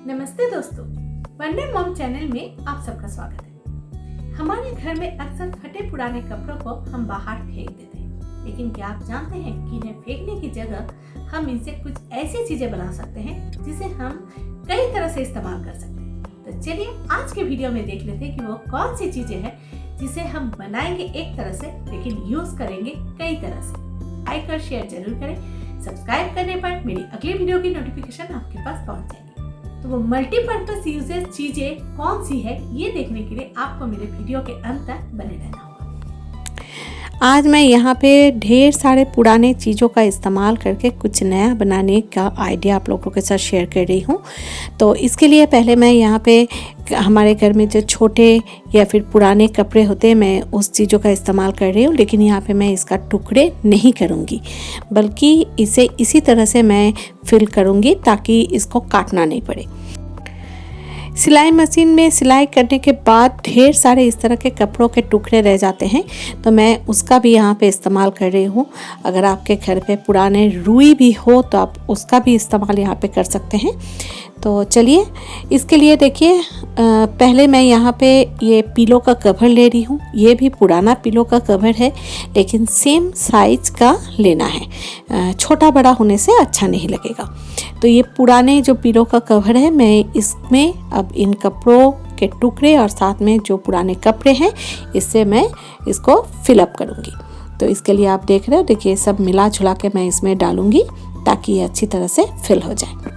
नमस्ते दोस्तों, wonder mom channel में आप सबका स्वागत है। हमारे घर में अक्सर फटे पुराने कपड़ों को हम बाहर फेंक देते हैं, लेकिन क्या आप जानते हैं कि इन्हें फेंकने की जगह हम इनसे कुछ ऐसी चीजें बना सकते हैं जिसे हम कई तरह से इस्तेमाल कर सकते हैं। तो चलिए आज के वीडियो में देख लेते हैं कि वो कौन सी चीजें हैं जिसे हम बनाएंगे एक तरह से, लेकिन यूज करेंगे कई तरह से। लाइक और शेयर जरूर करें। सब्सक्राइब करने पर मेरी अगली वीडियो की नोटिफिकेशन आपके पास पहुंच जाएगी। तो वो मल्टीपर्पज यूजेस चीजें कौन सी है ये देखने के लिए आपको मेरे वीडियो के अंत तक बने रहना होगा। आज मैं यहाँ पे ढेर सारे पुराने चीज़ों का इस्तेमाल करके कुछ नया बनाने का आइडिया आप लोगों के साथ शेयर कर रही हूँ। तो इसके लिए पहले मैं यहाँ पे हमारे घर में जो छोटे या फिर पुराने कपड़े होते हैं मैं उस चीज़ों का इस्तेमाल कर रही हूँ, लेकिन यहाँ पे मैं इसका टुकड़े नहीं करूँगी, बल्कि इसे इसी तरह से मैं फिल करूँगी ताकि इसको काटना नहीं पड़े। सिलाई मशीन में सिलाई करने के बाद ढेर सारे इस तरह के कपड़ों के टुकड़े रह जाते हैं, तो मैं उसका भी यहाँ पे इस्तेमाल कर रही हूँ। अगर आपके घर पे पुराने रुई भी हो तो आप उसका भी इस्तेमाल यहाँ पे कर सकते हैं। तो चलिए इसके लिए देखिए, पहले मैं यहाँ पे ये पिलो का कवर ले रही हूँ। ये भी पुराना पिलो का कवर है, लेकिन सेम साइज का लेना है, छोटा बड़ा होने से अच्छा नहीं लगेगा। तो ये पुराने जो पिलो का कवर है, मैं इसमें अब इन कपड़ों के टुकड़े और साथ में जो पुराने कपड़े हैं इससे मैं इसको फिलअप करूँगी। तो इसके लिए आप देख रहे हो, देखिए सब मिला जुला के मैं इसमें डालूँगी ताकि ये अच्छी तरह से फिल हो जाए।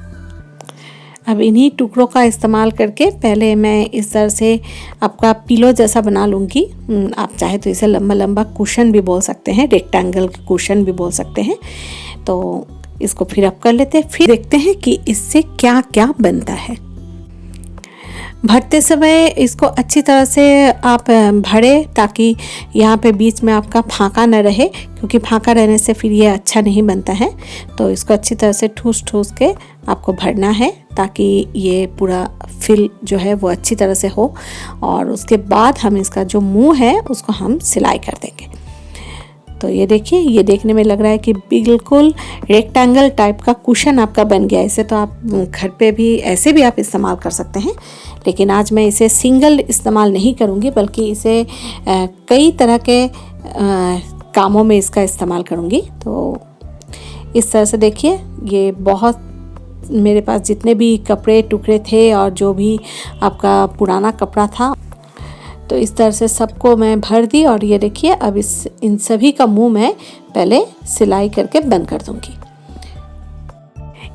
अब इन्हीं टुकड़ों का इस्तेमाल करके पहले मैं इस तरह से आपका पिलो जैसा बना लूँगी। आप चाहे तो इसे लंबा लंबा कुशन भी बोल सकते हैं, रेक्टेंगल कुशन भी बोल सकते हैं। तो इसको फिर अप कर लेते हैं, फिर देखते हैं कि इससे क्या क्या बनता है। भरते समय इसको अच्छी तरह से आप भरे ताकि यहाँ पे बीच में आपका फाँका न रहे, क्योंकि फाँका रहने से फिर ये अच्छा नहीं बनता है। तो इसको अच्छी तरह से ठूस ठूस के आपको भरना है ताकि ये पूरा फिल जो है वो अच्छी तरह से हो, और उसके बाद हम इसका जो मुंह है उसको हम सिलाई कर देंगे। तो ये देखिए, ये देखने में लग रहा है कि बिल्कुल रेक्टेंगल टाइप का कुशन आपका बन गया। इसे तो आप घर पे भी ऐसे भी आप इस्तेमाल कर सकते हैं, लेकिन आज मैं इसे सिंगल इस्तेमाल नहीं करूँगी, बल्कि इसे कई तरह के कामों में इसका इस्तेमाल करूँगी। तो इस तरह से देखिए, ये बहुत मेरे पास जितने भी कपड़े टुकड़े थे और जो भी आपका पुराना कपड़ा था, तो इस तरह से सबको मैं भर दी। और ये देखिए, अब इन सभी का मुंह मैं पहले सिलाई करके बंद कर दूंगी।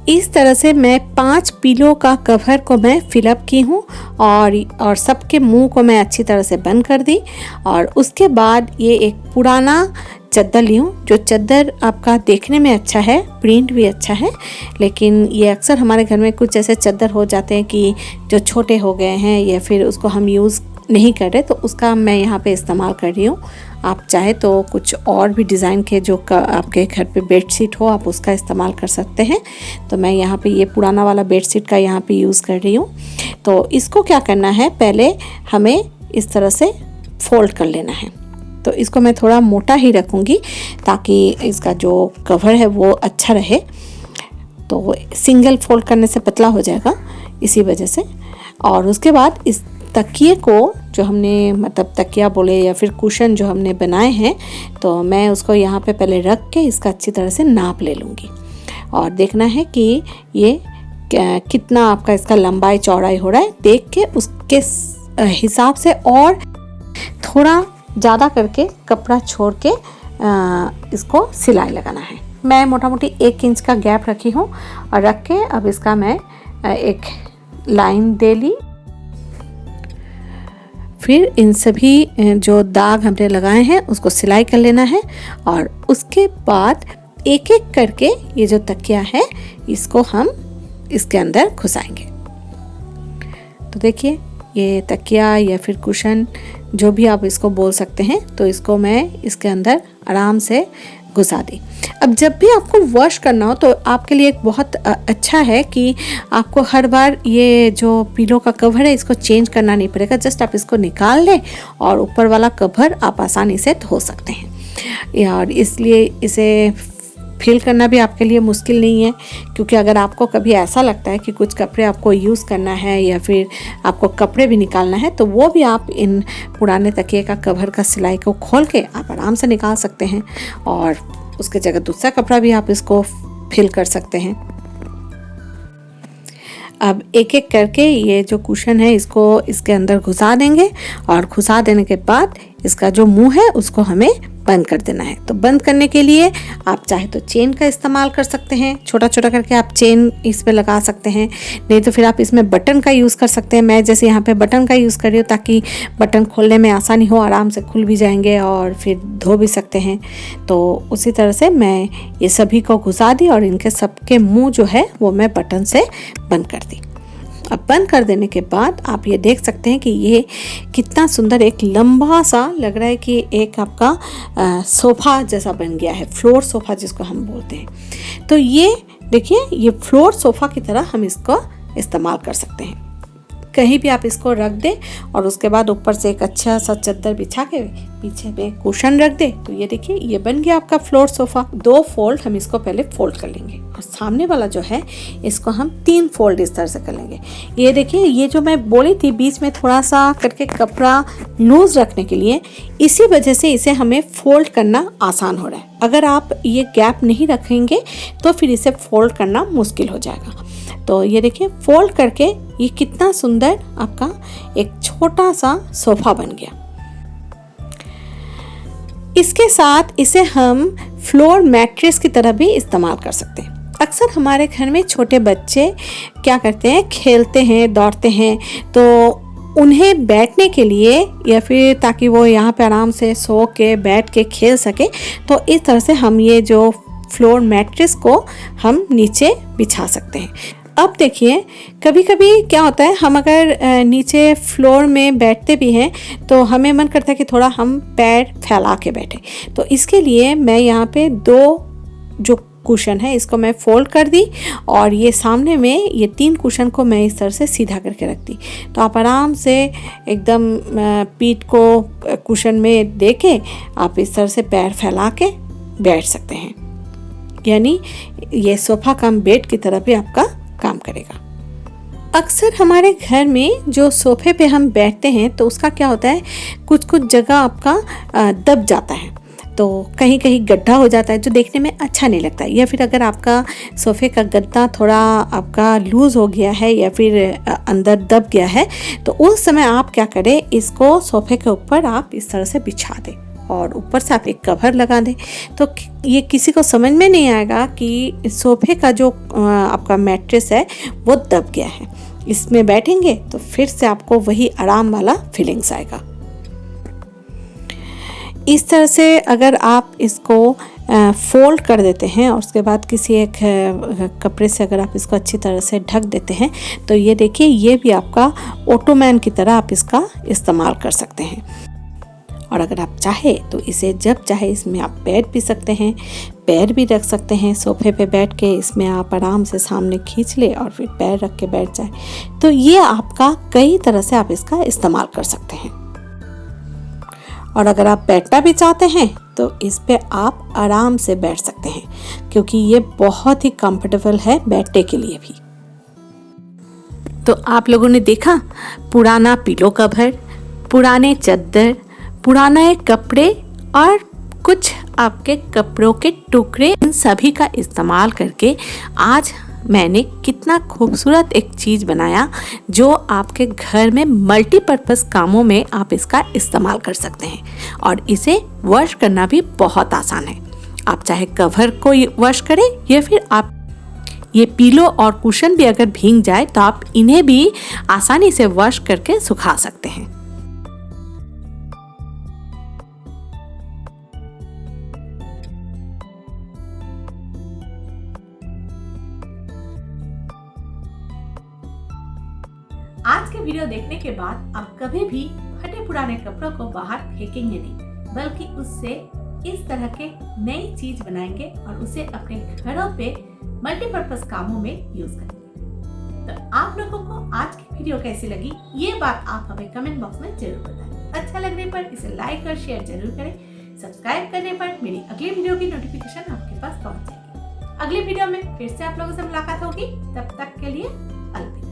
इस तरह से मैं 5 पिलो का कवर को मैं फिलअप की हूँ और सबके मुंह को मैं अच्छी तरह से बंद कर दी। और उसके बाद ये एक पुराना चद्दर ली हूँ। जो चद्दर आपका देखने में अच्छा है, प्रिंट भी अच्छा है, लेकिन ये अक्सर हमारे घर में कुछ ऐसे चद्दर हो जाते हैं कि जो छोटे हो गए हैं या फिर उसको हम यूज़ नहीं कर रहे, तो उसका मैं यहाँ पे इस्तेमाल कर रही हूँ। आप चाहे तो कुछ और भी डिज़ाइन के जो आपके घर पे बेडशीट हो आप उसका इस्तेमाल कर सकते हैं। तो मैं यहाँ पे ये पुराना वाला बेडशीट का यहाँ पे यूज़ कर रही हूँ। तो इसको क्या करना है, पहले हमें इस तरह से फोल्ड कर लेना है। तो इसको मैं थोड़ा मोटा ही रखूँगी ताकि इसका जो कवर है वो अच्छा रहे। तो सिंगल फोल्ड करने से पतला हो जाएगा, इसी वजह से। और उसके बाद इस तकिए को जो हमने, मतलब तकिया बोले या फिर कुशन जो हमने बनाए हैं, तो मैं उसको यहाँ पे पहले रख के इसका अच्छी तरह से नाप ले लूँगी और देखना है कि ये कितना आपका इसका लंबाई चौड़ाई हो रहा है। देख के उसके हिसाब से और थोड़ा ज़्यादा करके कपड़ा छोड़ के इसको सिलाई लगाना है। मैं मोटा मोटी 1 इंच का गैप रखी हूँ और रख के अब इसका मैं एक लाइन दे ली। फिर इन सभी जो दाग हमने लगाए हैं उसको सिलाई कर लेना है और उसके बाद एक एक करके ये जो तकिया है इसको हम इसके अंदर घुसाएंगे। तो देखिए, ये तकिया या फिर कुशन जो भी आप इसको बोल सकते हैं, तो इसको मैं इसके अंदर आराम से घुसा दी। अब जब भी आपको वॉश करना हो तो आपके लिए एक बहुत अच्छा है कि आपको हर बार ये जो पिलो का कवर है इसको चेंज करना नहीं पड़ेगा। जस्ट आप इसको निकाल लें और ऊपर वाला कवर आप आसानी से धो सकते हैं। और इसलिए इसे फील करना भी आपके लिए मुश्किल नहीं है, क्योंकि अगर आपको कभी ऐसा लगता है कि कुछ कपड़े आपको यूज़ करना है या फिर आपको कपड़े भी निकालना है, तो वो भी आप इन पुराने तकिए का कवर का सिलाई को खोल के आप आराम से निकाल सकते हैं और उसके जगह दूसरा कपड़ा भी आप इसको फिल कर सकते हैं। अब एक एक करके ये जो कुशन है इसको इसके अंदर घुसा देंगे और घुसा देने के बाद इसका जो मुंह है उसको हमें बंद कर देना है। तो बंद करने के लिए आप चाहे तो चेन का इस्तेमाल कर सकते हैं, छोटा छोटा करके आप चेन इस पे लगा सकते हैं, नहीं तो फिर आप इसमें बटन का यूज़ कर सकते हैं। मैं जैसे यहाँ पे बटन का यूज़ कर रही हूँ ताकि बटन खोलने में आसानी हो, आराम से खुल भी जाएंगे और फिर धो भी सकते हैं। तो उसी तरह से मैं ये सभी को घुसा दी और इनके सबके मुँह जो है वो मैं बटन से बंद कर दी। अब बंद कर देने के बाद आप ये देख सकते हैं कि ये कितना सुंदर एक लंबा सा लग रहा है कि एक आपका सोफ़ा जैसा बन गया है, फ्लोर सोफ़ा जिसको हम बोलते हैं। तो ये देखिए, ये फ्लोर सोफ़ा की तरह हम इसको इस्तेमाल कर सकते हैं। कहीं भी आप इसको रख दें और उसके बाद ऊपर से एक अच्छा सा चादर बिछा के पीछे में कुशन रख दे, तो ये देखिए ये बन गया आपका फ्लोर सोफ़ा। 2 फोल्ड हम इसको पहले फोल्ड कर लेंगे और सामने वाला जो है इसको हम 3 फोल्ड इस तरह से कर लेंगे। ये देखिए, ये जो मैं बोली थी बीच में थोड़ा सा करके कपड़ा लूज रखने के लिए, इसी वजह से इसे हमें फोल्ड करना आसान हो रहा है। अगर आप ये गैप नहीं रखेंगे तो फिर इसे फोल्ड करना मुश्किल हो जाएगा। तो ये देखिए, फोल्ड करके ये कितना सुंदर आपका एक छोटा सा सोफ़ा बन गया। इसके साथ इसे हम फ्लोर मैट्रेस की तरह भी इस्तेमाल कर सकते हैं। अक्सर हमारे घर में छोटे बच्चे क्या करते हैं, खेलते हैं, दौड़ते हैं, तो उन्हें बैठने के लिए या फिर ताकि वो यहाँ पे आराम से सो के बैठ के खेल सके, तो इस तरह से हम ये जो फ्लोर मैट्रेस को हम नीचे बिछा सकते हैं। अब देखिए, कभी कभी क्या होता है, हम अगर नीचे फ्लोर में बैठते भी हैं तो हमें मन करता है कि थोड़ा हम पैर फैला के बैठे। तो इसके लिए मैं यहाँ पे 2 जो कुशन है इसको मैं फोल्ड कर दी और ये सामने में ये 3 कुशन को मैं इस तरह से सीधा करके रख दी। तो आप आराम से एकदम पीठ को कुशन में दे के आप इस तरह से पैर फैला के बैठ सकते हैं, यानी ये सोफ़ा कम बेड की तरह भी आपका काम करेगा। अक्सर हमारे घर में जो सोफ़े पे हम बैठते हैं तो उसका क्या होता है, कुछ कुछ जगह आपका दब जाता है, तो कहीं कहीं गड्ढा हो जाता है जो देखने में अच्छा नहीं लगता है। या फिर अगर आपका सोफ़े का गद्दा थोड़ा आपका लूज़ हो गया है या फिर अंदर दब गया है, तो उस समय आप क्या करें, इसको सोफ़े के ऊपर आप इस तरह से बिछा दें और ऊपर से आप एक कवर लगा दें। तो ये किसी को समझ में नहीं आएगा कि सोफ़े का जो आपका मैट्रेस है वो दब गया है। इसमें बैठेंगे तो फिर से आपको वही आराम वाला फीलिंग्स आएगा। इस तरह से अगर आप इसको फोल्ड कर देते हैं और उसके बाद किसी एक कपड़े से अगर आप इसको अच्छी तरह से ढक देते हैं, तो ये देखिए, ये भी आपका ओटोमैन की तरह आप इसका इस्तेमाल कर सकते हैं। और अगर आप चाहे तो इसे जब चाहे इसमें आप बैठ भी सकते हैं, पैर भी रख सकते हैं। सोफ़े पे बैठ के इसमें आप आराम से सामने खींच ले और फिर पैर रख के बैठ जाए। तो ये आपका कई तरह से आप इसका इस्तेमाल कर सकते हैं। और अगर आप बैठना भी चाहते हैं तो इस पे आप आराम से बैठ सकते हैं, क्योंकि ये बहुत ही कंफर्टेबल है बैठने के लिए भी। तो आप लोगों ने देखा, पुराना पिलो कवर, पुराने चादर, पुराने कपड़े और कुछ आपके कपड़ों के टुकड़े, इन सभी का इस्तेमाल करके आज मैंने कितना खूबसूरत एक चीज़ बनाया जो आपके घर में मल्टीपर्पज़ कामों में आप इसका इस्तेमाल कर सकते हैं। और इसे वॉश करना भी बहुत आसान है। आप चाहे कवर को वॉश करें या फिर आप ये पिलो और कुशन भी अगर भीग जाए तो आप इन्हें भी आसानी से वॉश करके सुखा सकते हैं। आज के वीडियो देखने के बाद आप कभी भी फटे पुराने कपड़ों को बाहर फेंकेंगे नहीं, बल्कि उससे इस तरह के नई चीज बनाएंगे और उसे अपने घरों पे मल्टीपर्पज कामों में यूज करेंगे। तो आप लोगों को आज की वीडियो कैसी लगी, ये बात आप हमें कमेंट बॉक्स में जरूर बताएं। अच्छा लगने पर इसे लाइक और शेयर जरूर करें। सब्सक्राइब करने पर मेरी अगली वीडियो की नोटिफिकेशन आपके पास पहुंच जाएगी। अगली वीडियो में फिर से आप लोगों से मुलाकात होगी। तब तक के लिए अलविदा।